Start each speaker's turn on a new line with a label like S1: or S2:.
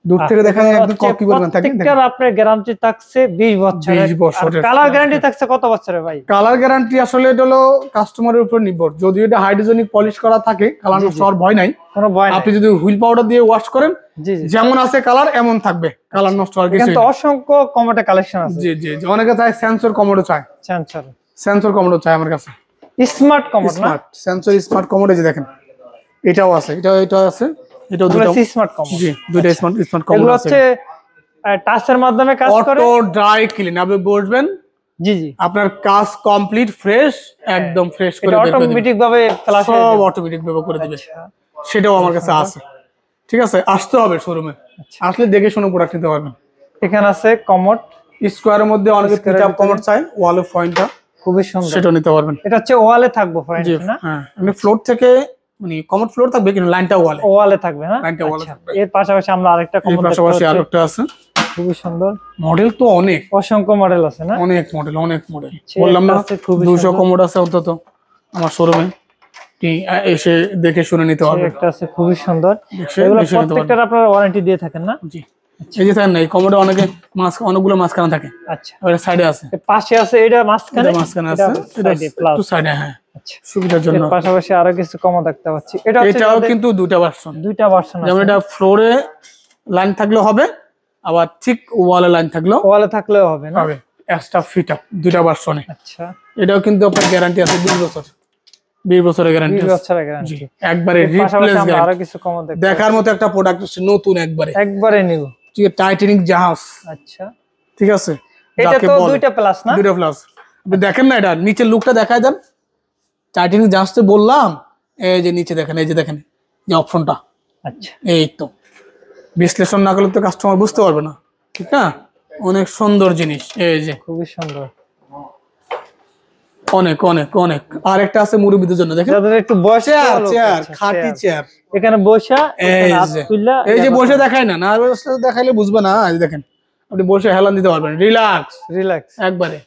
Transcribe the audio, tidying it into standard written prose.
S1: দূর থেকে দেখা যায় একদম কপি পরিমাণ থাকে।
S2: প্রত্যেকটার আপনার গ্যারান্টি থাকছে 20 বছরের।
S1: 20 বছরের।
S2: কালার গ্যারান্টি থাকছে কত বছরের ভাই?
S1: কালার গ্যারান্টি আসলে এটা হলো কাস্টমারের উপর নির্ভর। যদি এটা হাইড্রোজেনিক পলিশ করা থাকে কালার নষ্ট হওয়ার ভয় নাই,
S2: কোনো ভয় নাই।
S1: আপনি যদি হুইল পাউডার দিয়ে ওয়াশ করেন যেমন আছে কালার এমন থাকবে, কালার নষ্ট হওয়ার কিছু নেই।
S2: কিন্তু অসংখ্য কমোডের কালেকশন আছে।
S1: জি জি জি, অনেকে চায় সেন্সর কমোডও চায়। সেন্সর কমোডও চায় আমার কাছে।
S2: স্মার্ট কমোড না,
S1: সেন্সর স্মার্ট কমোড, এই যে দেখেন এটাও আছে, এটাও আছে, এটাও দুটো
S2: স্মার্ট কমোড।
S1: জি, দুটো স্মার্ট কমোড আছে।
S2: এগুলো হচ্ছে টাচের মাধ্যমে কাজ করে,
S1: অটো ড্রাই ক্লিন। আপনি বসবেন,
S2: জি জি,
S1: আপনার কাজ কমপ্লিট ফ্রেশ, একদম ফ্রেশ করে
S2: এটা অটোমেটিক ভাবে ফ্লাশ
S1: সব অটোমেটিক ভাবে করে দিবে। সেটাও আমার কাছে আছে। ঠিক আছে, আসতে হবে শোরুমে, আসলে দেখে শুনে প্রোডাক্ট নিতে পারবেন।
S2: এখানে আছে কমোড
S1: স্কোয়ারের মধ্যে অনেকে পিকআপ কমোড চাই, ওয়ালে পয়েন্টটা
S2: খুবই সুন্দর,
S1: সেটাও নিতে পারবেন।
S2: এটা হচ্ছে ওয়ালে থাকবে পয়েন্ট না?
S1: হ্যাঁ, এমনি ফ্লোর থেকে মানে কমোড ফ্লোর থাকবে কিন্তু লাইনটা ওয়ালে
S2: থাকবে না?
S1: লাইনটা ওয়ালে থাকবে।
S2: এর পাশাপাশি আমরা আরেকটা কমোড দেখতে
S1: পাশাপাশি আরেকটা আছে,
S2: খুবই সুন্দর।
S1: মডেল তো অনেক,
S2: অসংখ্য মডেল আছে না?
S1: অনেক মডেল বললাম না 200 কমোড আছে অন্তত আমার শোরুমে, এসে দেখে শুনে নিতে হবে।
S2: একটা আছে খুবই সুন্দর, এগুলো প্রত্যেকটার আপনারা ওয়ারেন্টি দিয়ে থাকেন না?
S1: জি, এই যে দেখেন না, এই কমোডে অনেকগুলো মাঝখানে থাকে।
S2: আচ্ছা,
S1: ওটা সাইডে আছে,
S2: পাশে আছে, এটা মাঝখানে
S1: আছে, এটা একটু সাইডে। হ্যাঁ, আচ্ছা, সুবিধার জন্য।
S2: এর পাশাপাশি আরো কিছু কমোড দেখতে পাচ্ছি।
S1: এটাও কিন্তু দুইটা ভার্সন
S2: আছে,
S1: যেমন এটা ফ্লোরে লাইন থাকলেও হবে, আবার ঠিক ওয়ালে লাইন থাকলেও
S2: হবে না?
S1: এক্সট্রা ফিট আপ, দুইটা ভার্সনে।
S2: আচ্ছা,
S1: এটাও কিন্তু আপনার গ্যারান্টি আছে 20 বছর, 20 বছরের গ্যারান্টি।
S2: 20 বছরের গ্যারান্টি,
S1: একবারে রিপ্লেস গ্যারান্টি।
S2: আরো কিছু কমোড
S1: দেখার মতো একটা প্রোডাক্ট আছে, নতুন একবারে
S2: নিব।
S1: ঠিক আছে, টাইটানিক জাহাজ।
S2: আচ্ছা,
S1: ঠিক আছে,
S2: এটা তো দুইটা প্লাস না?
S1: দুইটা প্লাস। আপনি দেখেন না, এটা নিচের লুকটা দেখায় দেন। টাইটানিক জাহাজ তো বললাম, এই যে নিচে দেখেন, এই যে দেখেন যে অপশনটা।
S2: আচ্ছা,
S1: এই তো বিশ্লেষণ না করলে তো কাস্টমার বুঝতে পারবে না, ঠিক না? অনেক সুন্দর জিনিস, এই যে
S2: খুবই সুন্দর,
S1: অনেক অনেক অনেক। আর একটা আছে মুরব্বিদের জন্য, দেখেন
S2: যাদের একটু বসে
S1: চেয়ার, খাটি চেয়ার,
S2: এখানে বসা,
S1: এই যে বসে দেখায় না, না দেখাইলে বুঝবে না। এই দেখেন, আপনি বসে হেলান দিতে পারবেন, রিল্যাক্স
S2: রিল্যাক্স
S1: একবারে।